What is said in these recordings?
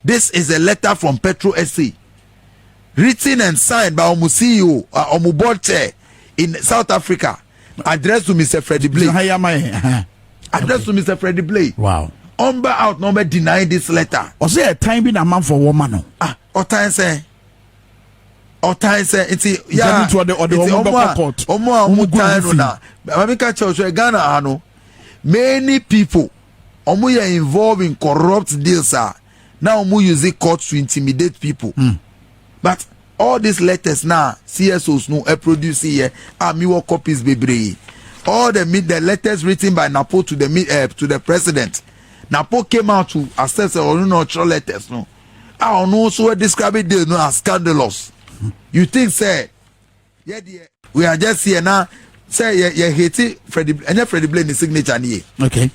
This is a letter from Petrol SA, written and signed by Omu CEO, Omu board chair in South Africa, addressed to Mr. FREDDIE BLAY. Addressed to Mr. FREDDIE BLAY. Wow. Umber out number deny this letter. Was there a time being a man for woman? Or time say. It's yeah. It's Ghana. Many people are involved in corrupt deals. Now we use courts to intimidate people. But all these letters now, CSOs no produce here. Me what copies baby. All the letters written by Napo to the president. Napo came out to assess or not letters. No, I don't know so describe it as scandalous. You think say, yeah, we are just here now. Say you hate FREDDIE and FREDDIE BLAY the signature here. Okay.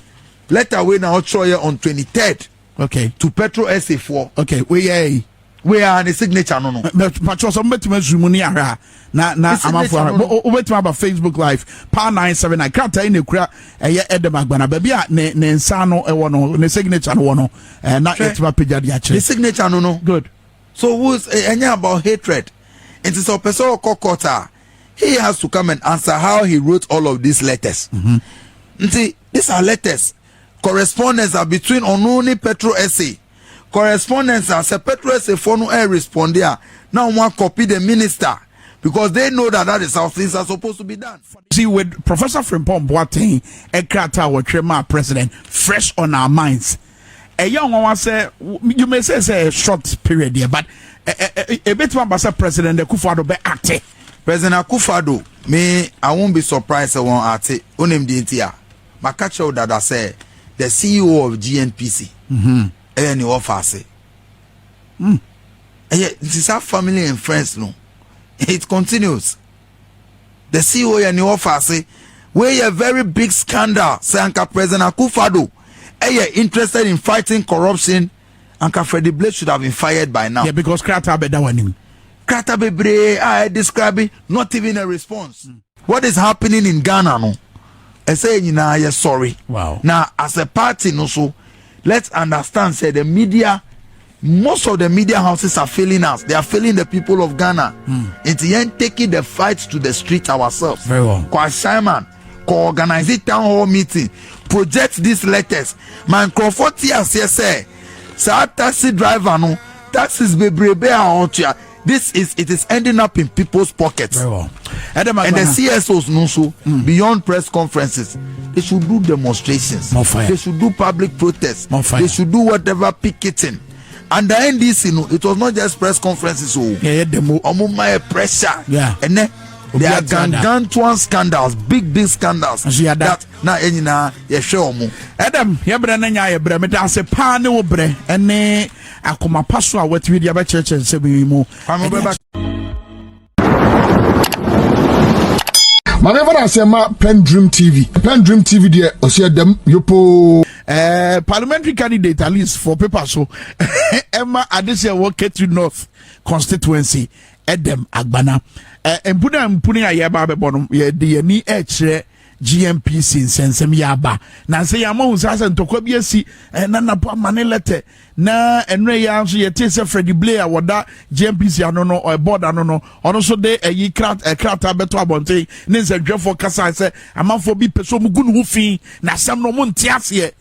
Letter we now show you on 23rd. Okay. To Petrol SA 4. Okay. We are the signature no. But was some better zoom ni ara. Na I'm for. Wait about Facebook Live. Power 97. I can't tell you kura. Edem Agbana. Baby ne nsa no ewo no ne signature no no. Na yet ma page dia che. The signature no. Good. So who's any about hatred? It is a person kokota. He has to come and answer how he wrote all of these letters. See, these are letters. Correspondence are between Onuni Petrol SA. Correspondence are Petrol SA for no air respond there. Now one copy the minister because they know that is how things are supposed to be done. See, with Professor Frimpong Boateng, Ekrata or Trema president, fresh on our minds. A young one say, you may say a short period here, but a bit one by President Akufo-Addo be acting. President Akufo-Addo, me, I won't be surprised I won't act unim dintia. My catch out that I say the CEO of GNPC. Any offer say. This is our family and friends, no. It continues. The CEO and the offer say, we a very big scandal. Say Anka President Akufo-Addo, interested in fighting corruption. Anka FREDDIE BLAY should have been fired by now. Yeah, because Krata be that one. Krata bebre, I describe it, not even a response. What is happening in Ghana no? I say you're sorry. Wow. Now as a party no so, let's understand say the media, most of the media houses are failing us. They are failing the people of Ghana. It's the end taking the fight to the street ourselves. Very well. Kwa Simon, co-organize it town hall meeting, project these letters. Man Crawford say, sa taxi driver no, taxis bebrebe out here. It is ending up in people's pockets. Very well. And the CSOs no so beyond press conferences, they should do demonstrations. More fire. They should do public protests. More fire. They should do whatever picketing. And the NDC, it was not just press conferences. Pressure. Yeah. And then there are gargantuan scandals, big scandals. That now you show me. Edem, yebre na nya yebre me da se pa ne obre ene akoma paso a wetwi dia be church se bi mu. Manever I say ma PENDREAM TV there o see dem yopo parliamentary candidate at least for paper so Emma Adesia wo Ketu North constituency Edem Agbana mpuni ayeba be bono ye de ni GNPC nsensem yaba na se yama hu sasa ntokwa bi asi na napo manelete na enre ya nso ye tese FREDDIE BLAY a woda GNPC ano no o board ano no ono so de yi krata beto abonte ne nsadwefo kasa se amanfo bi peso mu gunu fi na sam no mu ntiase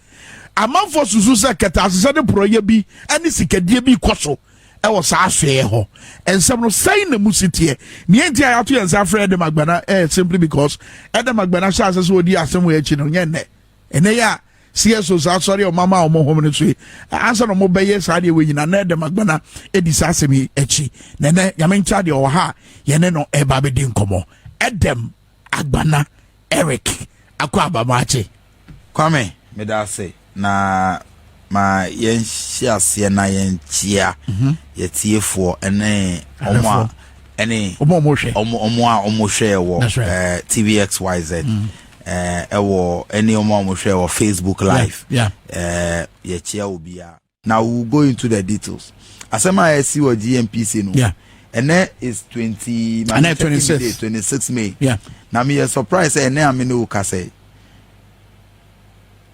amanfo susu se keta se de proye bi ani sikadie bi koso e wo sa ahwe ho ensem no sai na musitie ne enti ayato yensa Edem Agbana simply because Edem Agbana sha se so odi asem we achi no nyenne ene ya CSO sa sorry o mama o mo hom ne so ansa no mo beye sa de we nyina na Edem Agbana edi sa asem achi ne yamencha de o ha yene no e ba be di nkomo Edem Agbana Eric akwa abamache Kwame me da say na ma yen hia na yen chia yetiefo ene omo ene omo hwe wo TVXYZ ewo ene omo hwe wo Facebook Live ye chia obia. Now we'll go into the details. Asema I see what GNPC no and then is 26 May. Now me surprise and now me no ka say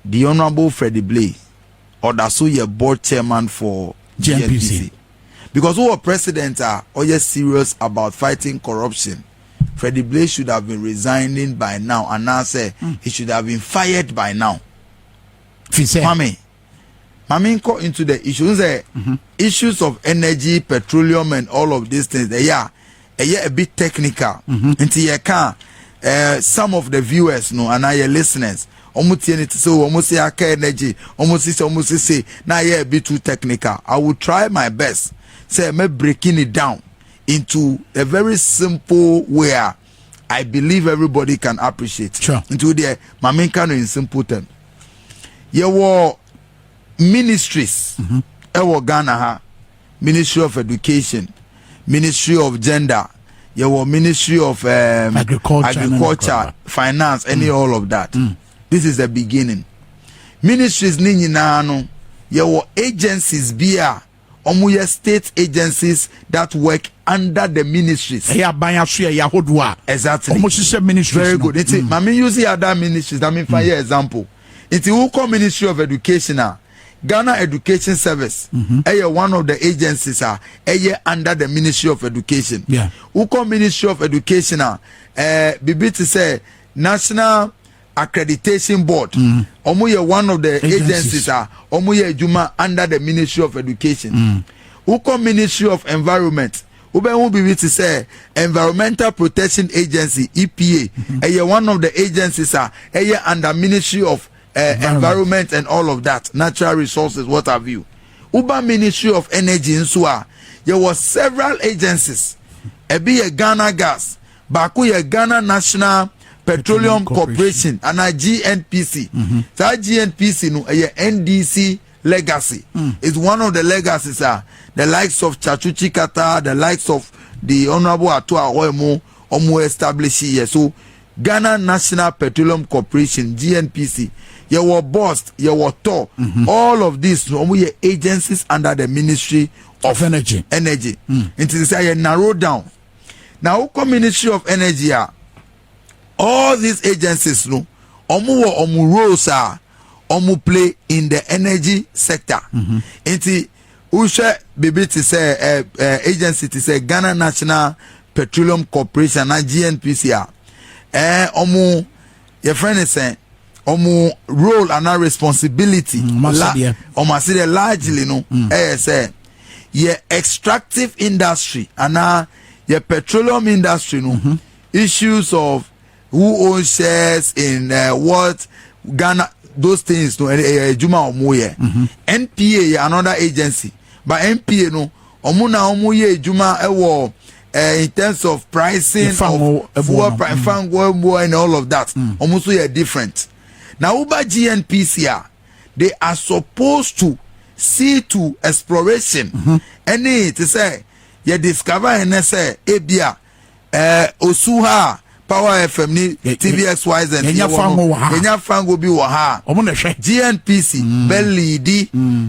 the Honorable FREDDIE BLAY or that's so your board chairman for GNPC. Because who president are serious about fighting corruption. Freddie BLAY should have been resigning by now, and now say he should have been fired by now. Mami go into the issues, issues of energy, petroleum, and all of these things. They are a bit technical. Until you can, some of the viewers know and your listeners. Almost say energy, almost say now a bit too technical. I will try my best. Say me breaking it down into a very simple way I believe everybody can appreciate. Sure. Into the Maminkano in simple terms. Your ministries, Ewo Ghana ha, Ministry of Education, Ministry of Gender, your Ministry of Agriculture, Finance, all of that. This is the beginning. Ministries ni nyinaa your agencies bia omuye state agencies that work under the ministries. Exactly. Ministries. Very good. Mami use other ministries. I mean, for example, it's who Ministry of Education. Ghana Education Service. One of the agencies under the Ministry of Education. Yeah. Who Ministry of Education? Bibi to say National Accreditation Board. One of the agencies Juma under the Ministry of Education. Who Ministry of Environment. Who be to say Environmental Protection Agency EPA. One of the agencies under Ministry of environment and all of that, natural resources, what have you. Uba Ministry of Energy in Sua. There were several agencies. Ebi a Ghana Gas, Baku ye Ghana National Petroleum Corporation and a GNPC. That GNPC no a NDC legacy. It's one of the legacies the likes of Chachuchi Kata, the likes of the Honorable Atua Omo established here. So Ghana National Petroleum Corporation, GNPC, your boss, your TOR, all of these agencies under the Ministry of Energy. Until say narrow down. Now, Ministry of Energy, all these agencies, omu roles omu play in the energy sector. Until Usha Bibi to say agency to say Ghana National Petroleum Corporation and GNPC. Omu your friend is saying omu role and our responsibility largely say your extractive industry and your petroleum industry issues of who owns shares in what Ghana, those things Juma omu NPA another agency but NPA omu na omu ye Juma in terms of pricing of fuel and all of that, almost we are different. Now, Uber GNPC, they are supposed to see to exploration. Any to say, you discover and say, Ebia, Osuha, Power FM, TVXYZ, and Fango be Waha. GNPC, lead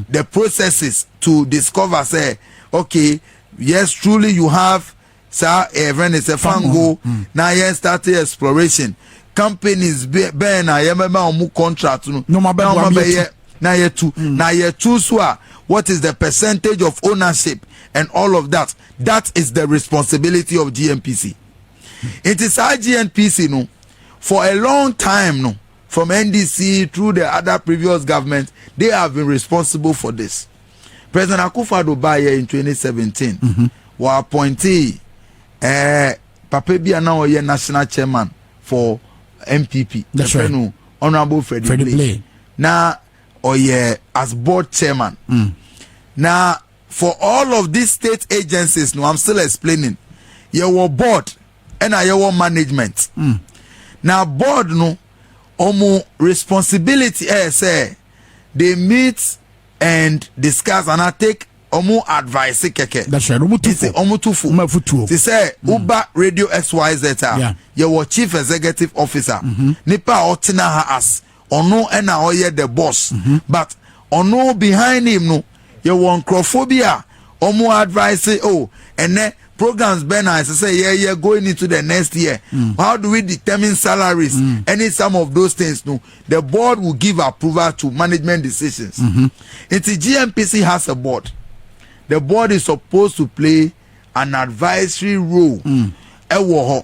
the processes to discover, say, okay, yes, truly you have. Sir, even it's a fango. Now you started exploration. Companies ben na yemema omu contract no. Now you two. Now you choose what is the percentage of ownership and all of that. That is the responsibility of GNPC. It is our GNPC no for a long time no from NDC through the other previous government they have been responsible for this. President Akufo-Addo Baye in 2017 were appointee Papa Bia now ye national chairman for MPP. That's right. No, Honorable FREDDIE BLAY. Now as board chairman. Now for all of these state agencies, no, I'm still explaining. Your board and your management. Now board no omo responsibility say they meet and discuss and I take omu advice keke. That's right. Omu tufu. They say Uber Radio XYZ. Your chief executive officer. Nipa otina ha as. Ono ena oye the boss. But ono behind him no. You want crophobia. Omu advice and then programs Ben I say going into the next year. How do we determine salaries? Any some of those things no. The board will give approval to management decisions. It's GNPC has a board. the board is supposed to play an advisory role.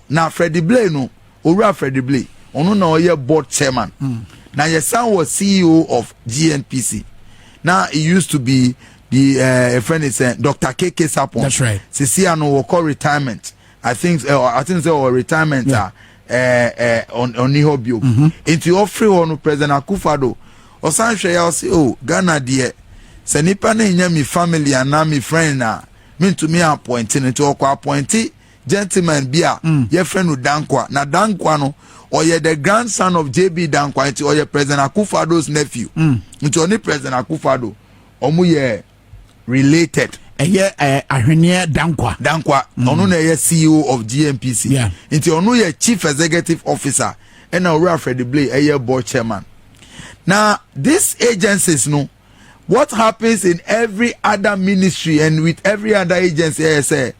Now Freddie Blay no, Ora Freddie Blay, ono na oye board chairman. Now your son was CEO of GNPC. Now he used to be the friend is Dr. KK Sapon. That's right. Sisiano will call retirement. I think so retirement on Nihobio. Into offering on President Akufado. Or Sanche I'll say, oh, Ghana dear. Senipa ne mi family and na mi friend na. Mean to me appointing into appointee gentleman bia your friend with Dankwa. Na Dankwa no or ye the grandson of JB Dankwa into or ye President Akufado's nephew. Into only President Akufado. Omu ye related. Ahwenia Dankwa. Onu na ye CEO of GNPC. Yeah. Into onu ye chief executive officer. And now Freddie Blay ye board chairman. Now these agencies no. What happens in every other ministry and with every other agency, say,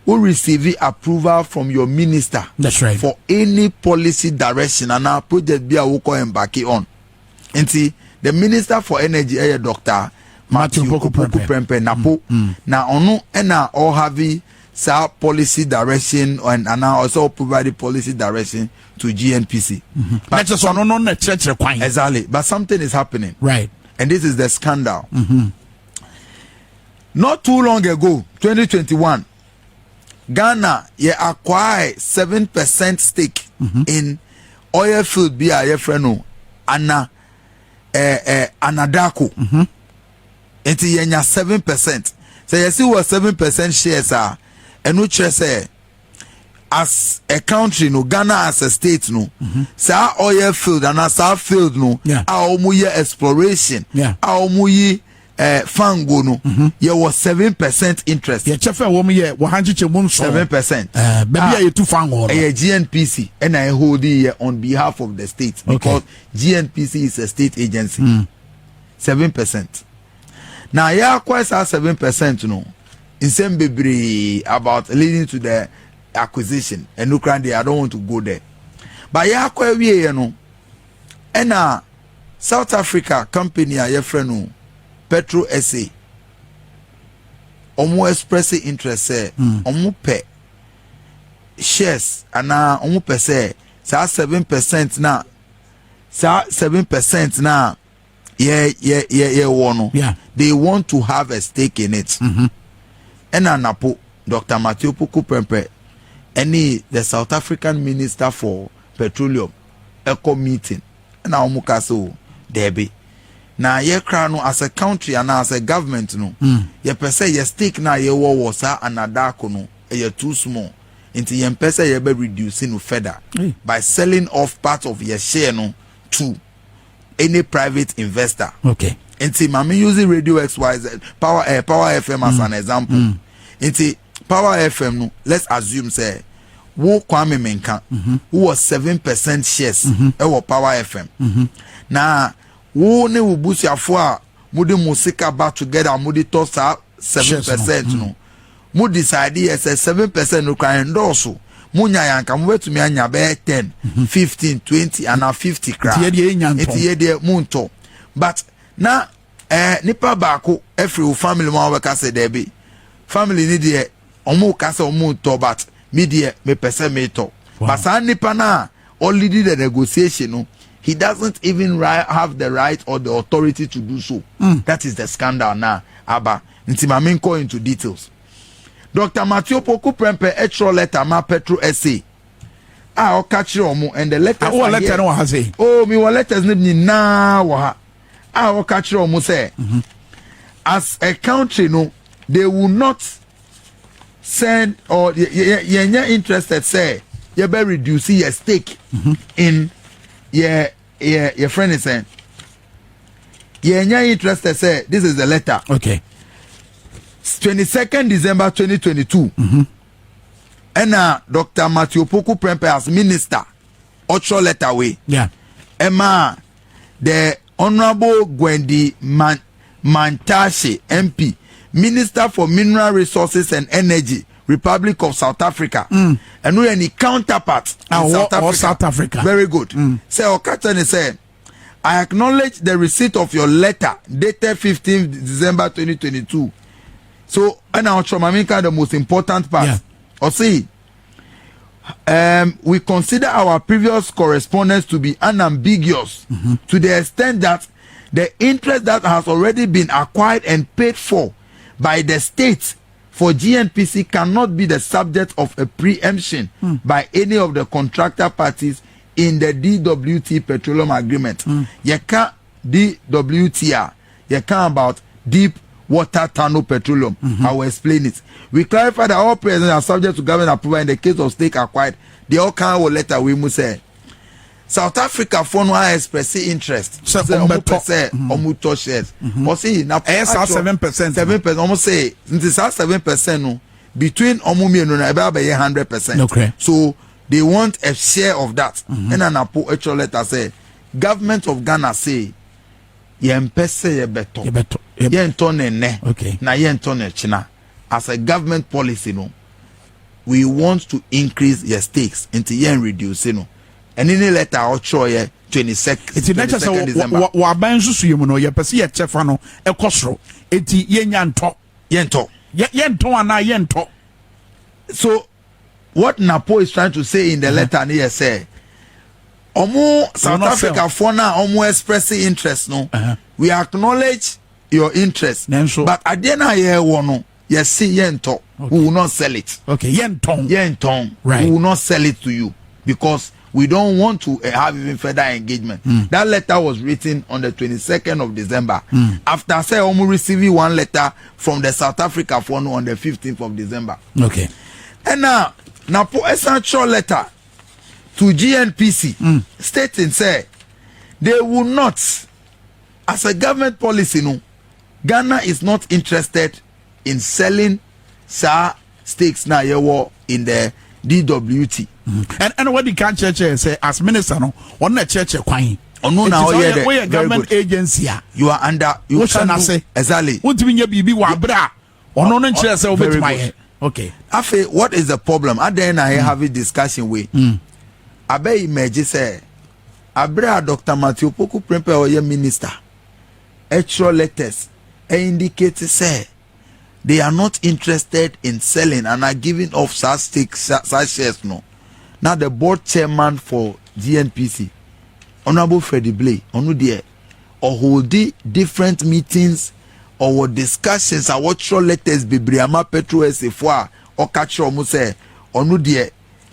who receive approval from your minister. That's right. For any policy direction and our project be a woko embark on. And see, the minister for energy, Dr. Matthew Prempe Napo. Now, ono ena all have sa policy direction and now also provide policy direction to GNPC. But just on the church requirement. Exactly. But something is happening. Right. And this is the scandal. Not too long ago, 2021, Ghana acquired 7% stake in oil field via Yefreno Anadako. It's 7%. So you see what 7% shares are, and which say as a country no Ghana as a state no sa oil field and as our field no our muye exploration our muye fango no there was 7% interest. Yeah, chefe wo muye 7%. Baby you too fango. GNPC and I hold it on behalf of the state because GNPC is a state agency. 7%. Now yeah, quite 7% no. In some baby about leading to the acquisition and look around there. I don't want to go there, but yeah, quite we you know, and South Africa company your friend no Petrol SA omo express interest say omo pay shares and omo pay say 7% na 7% na yeah they want to have a stake in it. And Napo Dr. Matthew Prempe the South African Minister for Petroleum Eco meeting and now mukaso debi na ye kra no as a country and as a government no ye pese ye stake na ye wo sa anadako no ye too small into ye pese ye be reducing no further by selling off part of your share no to any private investor. Okay. Into mami using radio XYZ power FM as an example. Into Power FM no, let's assume say wo Kwame Menka who was 7% shares e Power FM. Na wo ne wo busiafo a mudi musika back together mudi tosa 7% no. Mu decide yes 7% no kan endorse. Munya yanka mu betumi anya be 10, 15, 20 and 50 cra. Enti ye de munto. But na nipa baako every family ma we ka say there be. Family ni de omo kasa omo to but media me pese me to but san nipa na already the negotiation no he doesn't even have the right or the authority to do so. That is the scandal now. Aba nti ma me go into details. Dr. Matthew Prempe extra letter ma Petrol SA o catch omo and the letters what letter no ha say me one letters ni na wa ha o catch omo say as a country no they will not send or you're interested say you better reduce your stake in your friend is saying you're interested say this is the letter. Okay. 22nd December 2022 and Dr. Matthew Prempe as minister ultra letter way Emma the Honorable Gwendi Mantashe MP Minister for Mineral Resources and Energy, Republic of South Africa. And we any counterpart in South Africa. Very good. Say Okatani say, I acknowledge the receipt of your letter dated 15th December 2022. So and our Chomaminka the most important part. Yeah. Or see, we consider our previous correspondence to be unambiguous to the extent that the interest that has already been acquired and paid for by the state for GNPC cannot be the subject of a preemption by any of the contractor parties in the DWT petroleum agreement. Yeka DWT, yeka about deep water tunnel petroleum. I will explain it. We clarify that all presents are subject to government approval in the case of stake acquired. The all kind of letter we must say. South Africa for no express interest. So omuto shares. Or see now 7%. 7%. Almost say since 7% no between omumi and no about 100%. Okay. So they want a share of that. And an actual letter say government of Ghana say yempese ye beto. Yentone ne. Okay. Na yentone china. As a government policy no, we want to increase your stakes into yen reduce no. And in the letter I'll show you 22nd December. Wa ban susu yemu no ye pese ye chefa no ekosro enti yenya nto yento ana yento. So what Napo is trying to say in the letter here say omo South Africa for now omo expressing interest no. We acknowledge your interest, but at the end of year one yes see yento we will not sell it. Okay, yenton right. We will not sell it to you because we don't want to have even further engagement. That letter was written on the 22nd of December. After say almost receiving one letter from the South Africa phone on the 15th of December. Okay. And now for essential letter to GNPC stating say they will not, as a government policy no, Ghana is not interested in selling stakes now in the DWT. And what the can church say as minister no on the church kwan no now the government agency you are under you can say exactly what mean you be wa bra ono no church say obet my okay afa what is the problem at the end I have a discussion with abe imagine say abra Dr. Matthew Poku Prempe oye minister extra letters indicate say they are not interested in selling and are giving off such stakes, such shares no. Now the board chairman for GNPC, Honorable FREDDIE BLAY, or holding different meetings or discussions or what letters be Briama Petrol SA or catch say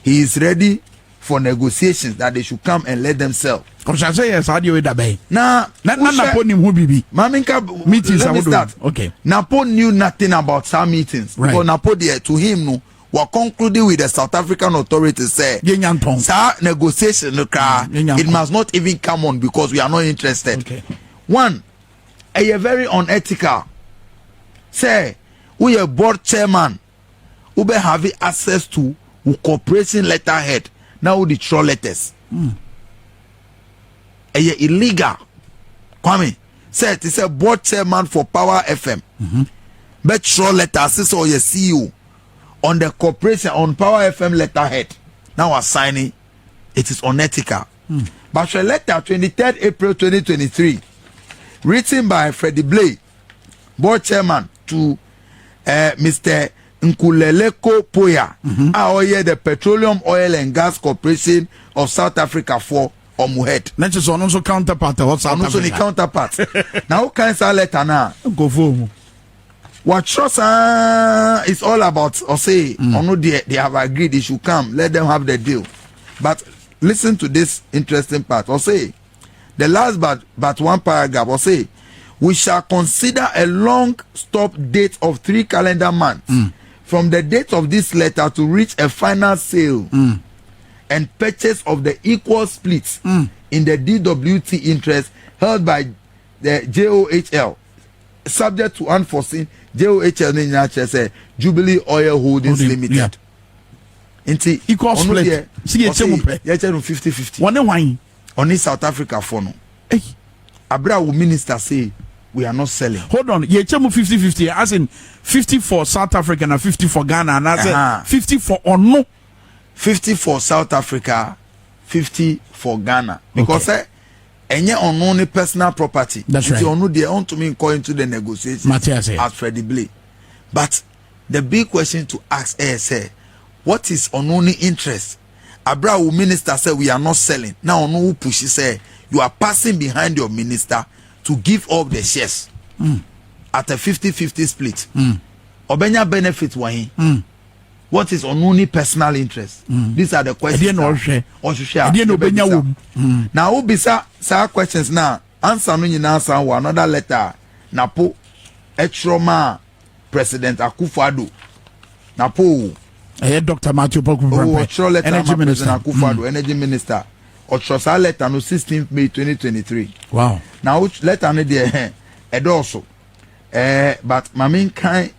he is ready for negotiations that they should come and let them sell. Yes, how do you that bay? Now, Napo knew who be Maminka meetings. Let me start. Okay. Napo knew nothing about some meetings. Right. Because Napo there to him no were concluding with the South African authorities say sir negotiation it must not even come on because we are not interested. Okay. One, a very unethical. Say we a board chairman who be having access to corporation letterhead. Now the troll letters. Illegal. Kwame said it's a board chairman for Power FM. But troll letters is all your CEO on the corporation on Power FM letterhead. Now assigning it is unethical. But a letter 23rd April 2023 written by FREDDIE BLAY, board chairman to Mr. Nkuleleko Poya, the Petroleum Oil and Gas Corporation of South Africa for Omuhead. Let's just also counterpart of South Africa. Also the counterpart. Now, can I letter now? Go for what trust is all about? Or say, they have agreed they should come. Let them have the deal. But listen to this interesting part. Or say, the last but one paragraph. Or say, we shall consider a long stop date of 3 calendar months. From the date of this letter to reach a final sale and purchase of the equal splits in the DWT interest held by the JOHL, subject to unforeseen JOHL say Jubilee Oil Holdings Limited. Inti equal split. See it 50-50. One wine on South Africa for no. Abra will minister say we are not selling. Hold on. Yeah, 50-50. As in 50 for South Africa and 50 for Ghana. And as 50 for or no. 50 for South Africa, 50 for Ghana. Because any unknown personal property. That's right. They want to me go into the negotiation as FREDDIE BLAY. But the big question to ask is, what is only interest? Abra minister said we are not selling. Now no push say you are passing behind your minister to give up the shares at a 50-50 split. Obenya benefit wahi. What is only personal interest? These are the questions. Now who be sa questions now? Answer no nyina answer another letter. Napo Etroma President Akufo-Addo. Napo Dr. Matthew Energy Minister Akufo-Addo, Energy Minister. Otrosa letter no 16th May 2023. Wow. Now which letter no there also. But mamin kind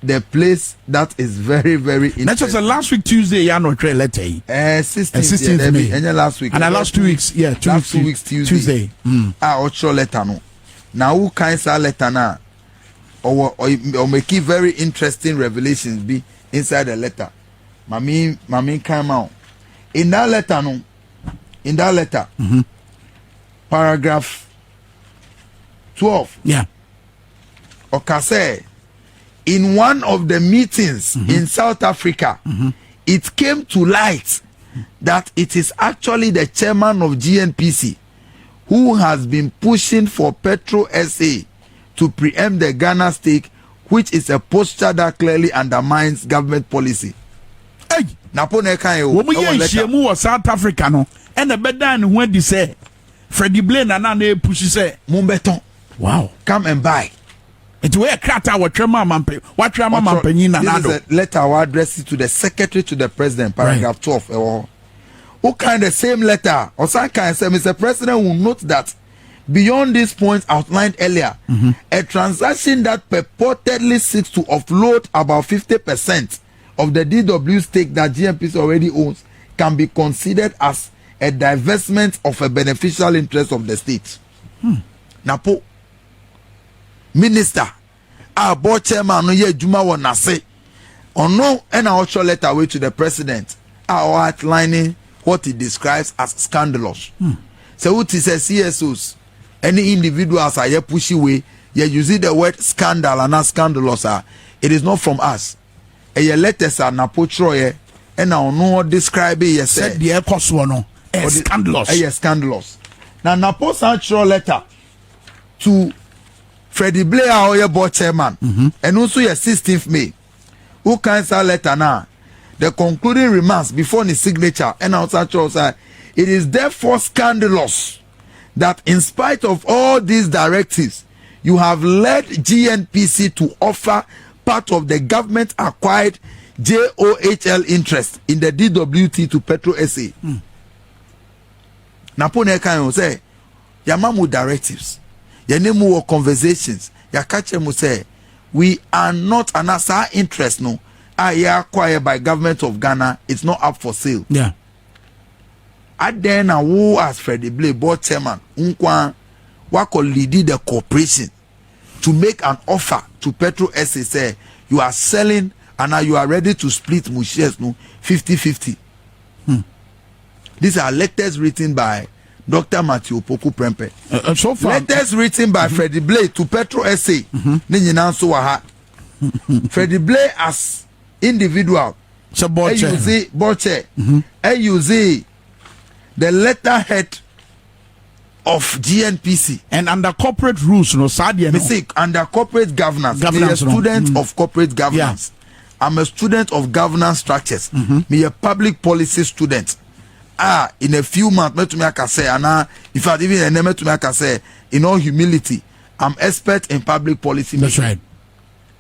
the place that is very, very interesting. That's just last week Tuesday, yeah, no trail letter. 16th May. And last week. And last 2 weeks, yeah, 2 weeks Tuesday. Otro letter no. Now who kind of letter now? Or make very interesting revelations be inside the letter. Mami came out. In that letter, paragraph 12. Yeah. Okase, in one of the meetings in South Africa, it came to light that it is actually the chairman of GNPC who has been pushing for Petrol SA to preempt the Ghana stake, which is a posture that clearly undermines government policy. Hey, Napone kanyo. Womu ye shemu wa South Africa no. Ene bedan when they say Freddie BLAY na push say Mumbeton. Wow. Come and buy. It's where krata wa trema mampe. Wa trema mampenyi na nado. This is a letter I address it to the secretary to the president, paragraph 12. Who kind the same letter? Or some kind say, Mr. President will note that beyond these points outlined earlier, a transaction that purportedly seeks to offload about 50% of the DW stake that GNPC already owns can be considered as a divestment of a beneficial interest of the state. Napo minister, our board chairman no ye juma won say or no and our letter away to the president are outlining what he describes as scandalous. So what is a CSOs? Any individuals are ye pushy way, ye using the word scandal and not scandalous. It is not from us. A ye letters are napotroye and now no describe it. Said the air cost one scandalous. Scandalous. Now Napo Sancho letter to Freddie BLAY or your board chairman, and also your 16th May. Who cancel letter now? The concluding remarks before the signature and outside it is therefore scandalous that in spite of all these directives, you have led GNPC to offer part of the government acquired JOHL interest in the DWT to Petrol SA. Napone kan say yamamu directives, yanemu conversations, yakache mu say we are not an asa interest no. Acquired by government of Ghana, it's not up for sale. Yeah. At then who as Freddie BLAY board chairman, unkwan wako lead the corporation to make an offer to Petrol SA say you are selling and now you are ready to split shares no 50-50. These are letters written by Dr. Matthew Opoku Prempeh. So far, letters written by Freddie BLAY to Petrol SA. Freddie BLAY as individual, so board chair, the letterhead of GNPC, and under corporate rules, no sadia no. Under corporate governance, me a student of corporate governance. Yeah. I'm a student of governance structures. Me a public policy student. In a few months, me to me I can say, and if I even a name to me I can say, in all humility, I'm expert in public policy. That's right.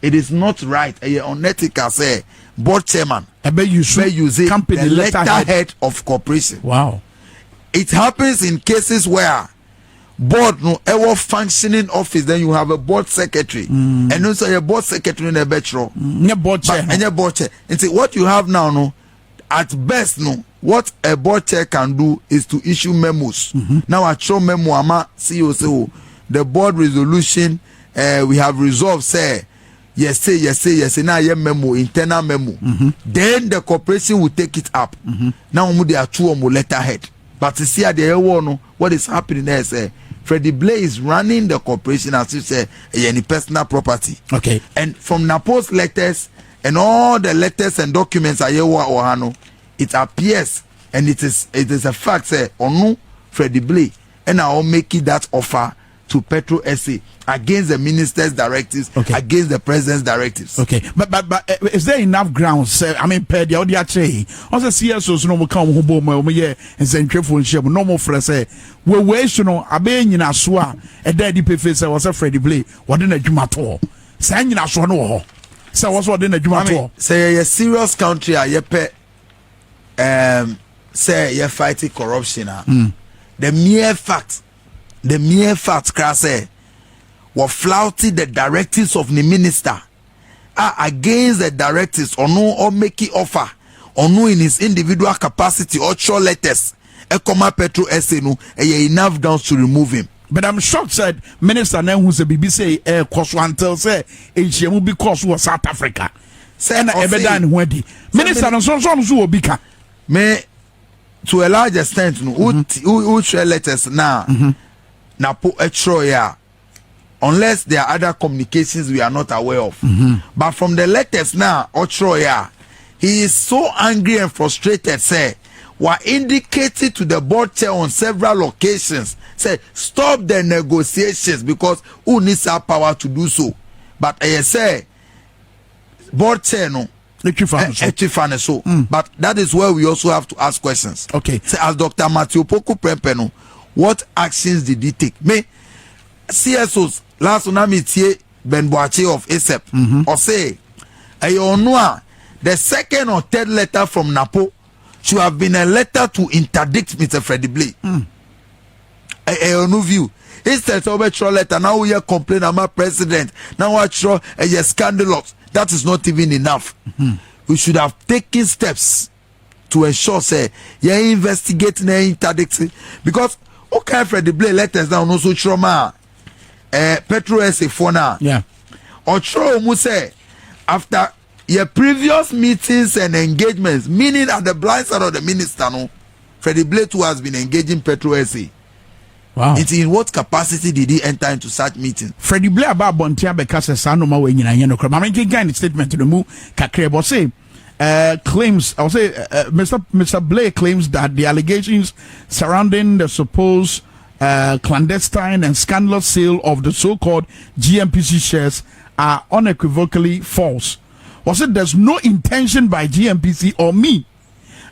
It is not right. Unethical say board chairman. Use the letterhead of corporation. Wow. It happens in cases where board no ever functioning office. Then you have a board secretary, and also a board secretary in a betro. Board chair. And a board chair. And see what you have now, no. At best, no. What a board chair can do is to issue memos. Now I show memo. Ama CEO the board resolution. We have resolved say. Yes, now I memo, internal memo. Then the corporation will take it up. Now they are two letterhead. But to see at the one, what is happening there is Freddie BLAY is running the corporation as if say any personal property. Okay. And from Napo's letters and all the letters and documents ayewa ohano, it appears and it is a fact say onu Freddie BLAY and I will make it that offer to Petrol SA against the minister's directives, against the president's directives. Okay, but is there enough grounds? I mean, per the audio say, also CSOs no more come home, and send careful share, no more for say, we wish you know, a being in a swa, a daddy face was a Freddie BLAY, what in a Jumato, saying in a swan, so what's what in a Jumato? Say a serious country, a pet, say you're fighting corruption. The mere fact, Krase, were flouting the directives of the minister against the directives or no or making offer or no in his individual capacity or short letters. Ekoma Petrol SA no enough grounds to remove him. But I'm shocked said Minister Nen who's a BBC Koswantel say HMU because was South Africa. Say na ebedan wedi. Minister no so obika. Me to a large extent no who share letters now. Now put a troya unless there are other communications we are not aware of. But from the letters now, Otroya, he is so angry and frustrated, say, were indicated to the board chair on several occasions, say, stop the negotiations because who needs our power to do so? But I say, board chair no. But that is where we also have to ask questions. Okay. Say, as Dr. Matthew Poku Prempeno, what actions did he take? Me, CSOs, last tsunami tie Ben Boache of ASEP, or say, the second or third letter from Napo should have been a letter to interdict Mr. Freddie BLAY. A new view. Instead of a letter, now we are complaining about president. Now we are scandalous. That is not even enough. We should have taken steps to ensure, say, you're investigating and interdicting. Because okay, Freddie BLAY letters down also trauma. Petrol SA for now. Yeah. Or trauma say after your previous meetings and engagements, meaning at the blind side of the minister, no, Freddie BLAY too has been engaging Petrol SA. Wow. In what capacity did he enter into such meetings? Freddie BLAY about Bontia because Sanoma when you know, I mean, kind statement to the move Kakrebo say. Claims, I'll say, Mr. BLAY claims that the allegations surrounding the supposed clandestine and scandalous sale of the so-called GNPC shares are unequivocally false. Was it there's no intention by GNPC or me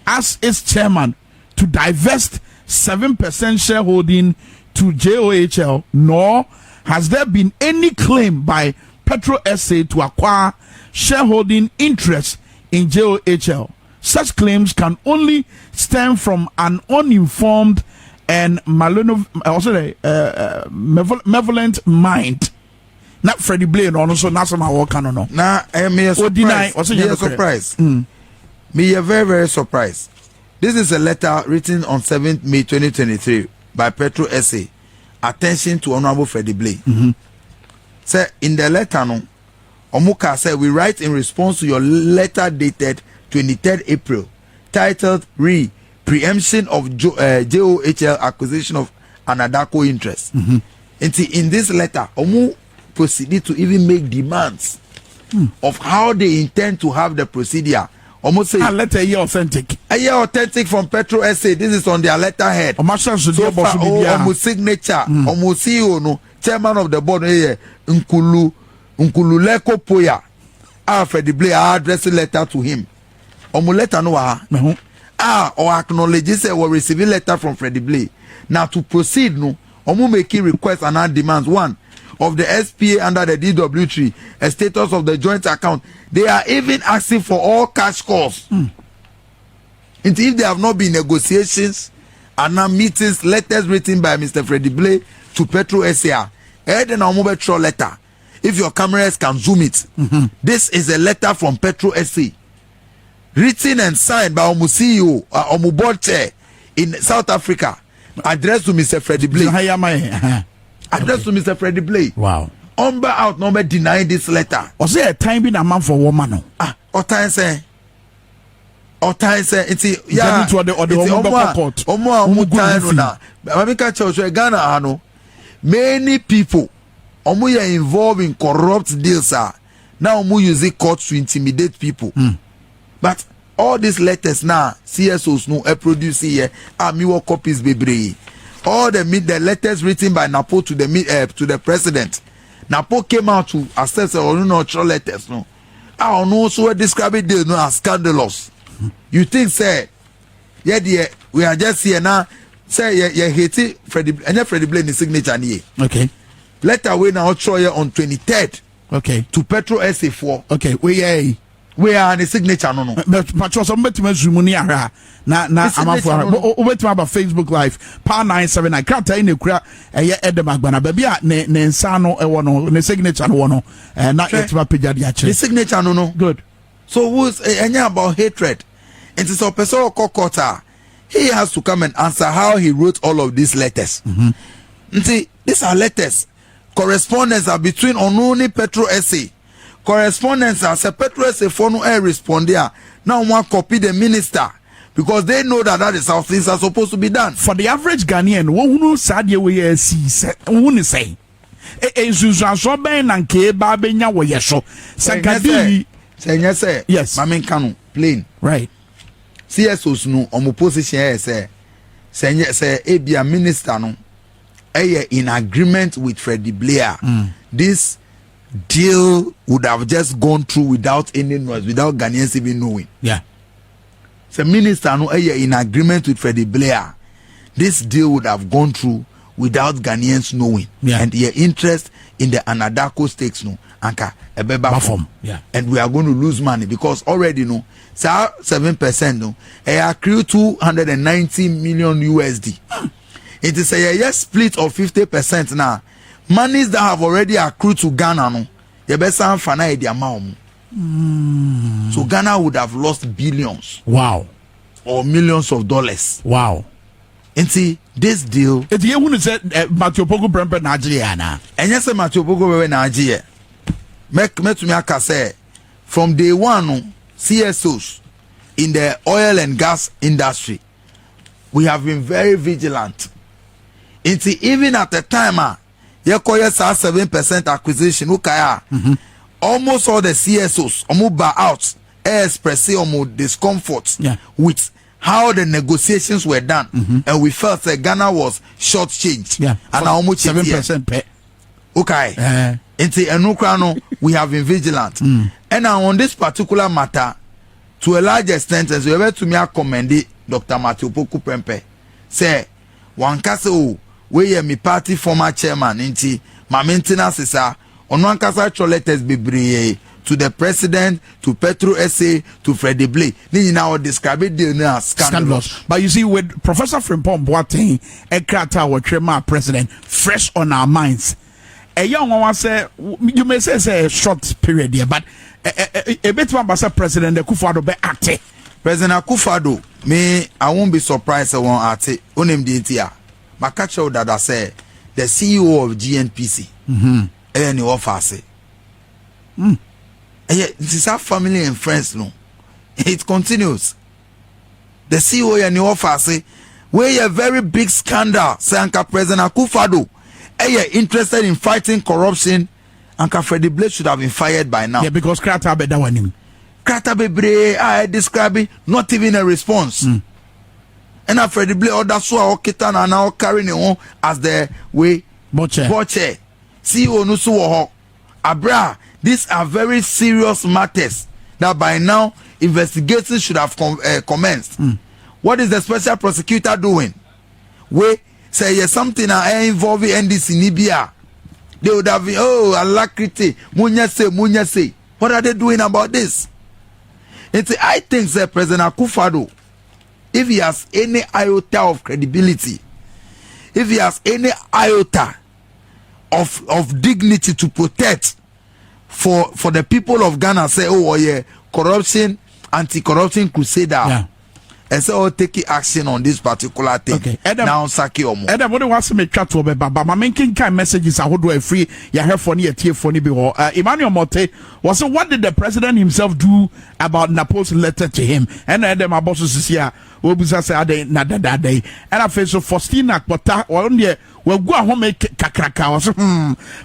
as its chairman to divest 7% shareholding to JOHL, nor has there been any claim by Petrol SA to acquire shareholding interest in JOHL. Such claims can only stem from an uninformed and malevolent mind. Not Freddie BLAY, and also not some work on no. Nah, I am surprised. Me a very, very surprised. This is a letter written on 7th May 2023 by Petrol SA. Attention to Honorable Freddie BLAY. Say in the letter no. Omuka said, we write in response to your letter dated 23rd April, titled Preemption of JOHL Acquisition of Anadako Interest. In this letter, Omu proceeded to even make demands of how they intend to have the procedure. Omu say, a letter here authentic. A year authentic from Petrol SA. This is on their letterhead. So far, Omu signature, Omu CEO, no, chairman of the board, Nkululeko Poya, Freddie BLAY addressing letter to him. Omu letter no or acknowledges say we receive a letter from Freddie BLAY. Now to proceed no, Omu making requests and add demands. One of the SPA under the DW3, a status of the joint account. They are even asking for all cash calls. And if there have not been negotiations and now meetings, letters written by Mr. Freddie BLAY to Petrol SA, then Omu Petrol letter. If your cameras can zoom it, this is a letter from Petrol SA, written and signed by Omu CEO, Omu board chair in South Africa, addressed to Mr. Freddie BLAY. Addressed to Mr. Freddie BLAY. Wow. Umber out number denying this letter. Was there a time being a man for woman? Or time say, it's yeah. Omu time na. Mamika Church Ghana ano. many people omo ye involved in corrupt deals now omo use court to intimidate people. But all these letters now CSOs no produce here me what copies bebre. All the letters written by Napo to the president. Napo came out to assess or not letters no. I don't know so describe it no as scandalous. You think say we are just here now say you hate Freddie and Freddie BLAY in signature here. Okay. Letter we now show you on 23rd. Okay. To Petrol SA. Okay. We are in the signature no. But some betima zoom ni ara na amafo obetima ba Facebook live pa 979 krata in ekura Edem Agbana ba bia ne nsa no ewo no ne signature no no na etima page dia che. The signature no. Good. So who's about hatred? It is a person kokota. He has to come and answer how he wrote all of these letters. See, these are letters. Correspondence are between Onuni Petrol SA. Correspondence as a Petrol SA for no respond there. Now one copy the minister because they know that is how things are supposed to be done. For the average Ghanaian, who sadie we see who say Susan ben and Keba benya we yeso. Sankadi say yes. Mamen Kanu plain. Right. CSOs no on position say Ebia minister no in agreement with FREDDIE BLAY. This deal would have just gone through without any noise, without Ghanaians even knowing. Yeah. The minister no in agreement with FREDDIE BLAY. This deal would have gone through without Ghanaians knowing. Yeah. And your interest in the Anadako stakes no anka ebeba form. Yeah. And we are going to lose money because already no 7% no accrue 290 million USD. It is a split of 50% now. Monies that have already accrued to Ghana no yebesa fana e amount. So Ghana would have lost billions. Wow. Or millions of dollars. Wow. And see this deal. It you want to say Matthew Pogo Prempe Nigeria na. And yes, Matthew Pogo Nigeria. Make to me say from day one no, CSOs in the oil and gas industry we have been very vigilant. And see even at the time you call 7% acquisition. Almost all the CSOs buy out express discomfort with how the negotiations were done, and we felt that Ghana was shortchanged. Yeah, and almost 7% pay. Okay, into we have been vigilant, and now on this particular matter, to a large extent, as we were to me commend Dr. Matthew Poku Prempe, say one castle. We me party former chairman inti my maintenance is on one kasa letters bebree to the president, to Petrol SA, to FREDDIE BLAY. Ni now describe it as scandalous. But you see, with Professor Frimpong Boateng, Ekrata our chairman president, fresh on our minds. A young one say you may say it's a short period here, but a bit one was President Akufo-Addo be acting. President Akufo-Addo, me I won't be surprised I won't ate onem DTR. But catch out that I say the CEO of GNPC any offer say this is our family and friends no. It continues. The CEO and the offer say we a very big scandal say Anka President Akufo-Addo interested in fighting corruption. Anka FREDDIE BLAY should have been fired by now. Yeah, because Krata be that one. Krata bebre I describe it, not even a response. And after FREDDIE BLAY order so okita na now carrying on as the way boche CEO no so abra. These are very serious matters that by now investigations should have commenced. What is the special prosecutor doing? We say yes something involving NDC Nibia. They would have alacrity munya say. What are they doing about this? I think that President Akufo-Addo, if he has any iota of credibility, if he has any iota of dignity to protect for the people of Ghana, say, corruption, anti-corruption crusader, and so taking action on this particular thing. Okay. Edem, now Saki Omo. Edem, what do you want chat to but my main kind messages are do a free ya have funny a tear funny be Emmanuel Mote was what did the president himself do about Napo's letter to him? And Edem Abosus is here. obusa say ade na dada day and I face so Faustina Kpota on there we go home kakraka was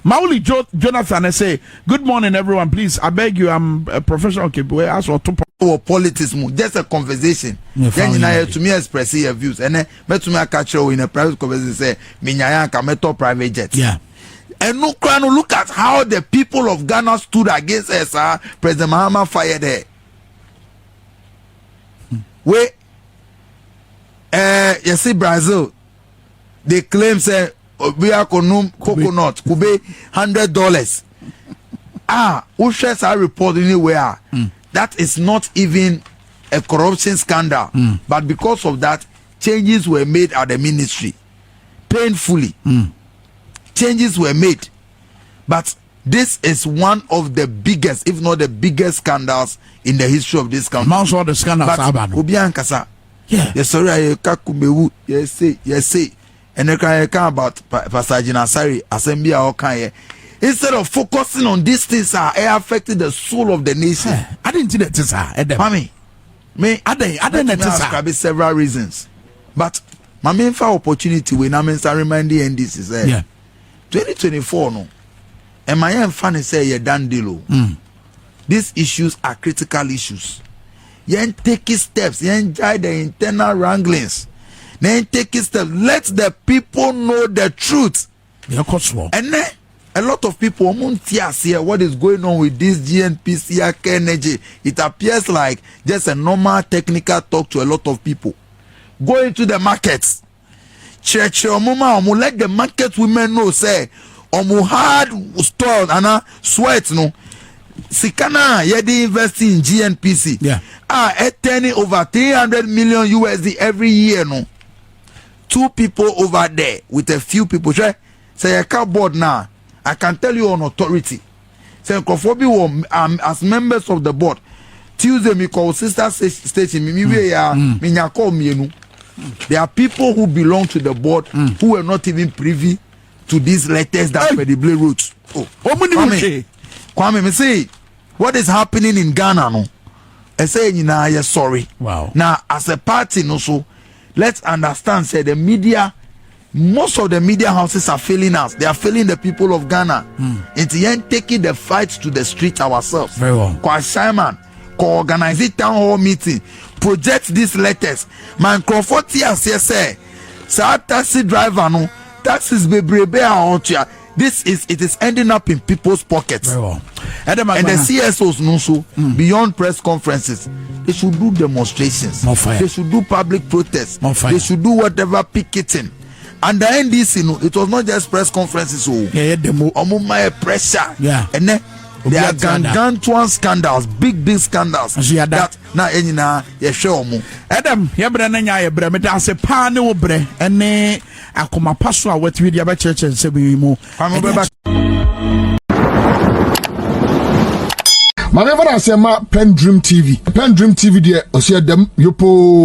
Mauli Jonathan say good morning everyone, please I beg you, I'm a professional keeper as or to politics just a conversation then you to me express your views and then to me catch you in a private conversation say minyaya ka meto private jet. Yeah. And look at how the people of Ghana stood against us. President Mahama fired her. You see Brazil, they claim say we are coconut could be $100. Ushers are reporting anywhere. That is not even a corruption scandal, but because of that, changes were made at the ministry, painfully. Changes were made, but this is one of the biggest, if not the biggest, scandals in the history of this country. Most of the scandals are bad. Obiankasa, yes, sorry, I kakumewu, yes, say, and I can about Pastor Jinasari Assembly or Kanye. Instead of focusing on these things, it affected the soul of the nation. I didn't see that, Edem. Mami, I didn't describe several reasons, but my main opportunity when I'm reminding NDC is 2024 no. And my young fan say you done deal. These issues are critical issues. You take steps, you enjoy the internal wranglings. Then take steps. Let the people know the truth. And then a lot of people here what is going on with this GNPC energy. It appears like just a normal technical talk to a lot of people. Go into the markets. Church let the market women know say hard store and sweat no sikana yedi invest in GNPC turning over 300 million USD every year no. 2 people over there with a few people say I can't board now. I can tell you on authority say Kofobi as members of the board Tuesday me call sister station me call me. There are people who belong to the board who were not even privy to these letters that were the BLAY routes. Kwame, me say, what is happening in Ghana? No, I say, yes, sorry. Wow. Now, as a party, no, so let's understand. Say the media, most of the media houses are failing us. They are failing the people of Ghana. It's the taking the fight to the street ourselves. Very well. Kwa Simon, organize a town hall meeting. Project these letters. Man, Crawford say, taxi driver no, taxis bebrebe out here. It is ending up in people's pockets. Very well. And the CSOs no so beyond press conferences, they should do demonstrations. They should do public protests. They should do whatever picketing. And the NDC no, it was not just press conferences. My pressure. And then there are gargantuan scandals, big scandals. That now show mu. Edem, yebre na nya yebre me da se pa ne wo bre ene akoma paso a wetwi dia ba church se bi mu. My never say ma PENDREAM TV. PENDREAM TV there, Edem, yopo.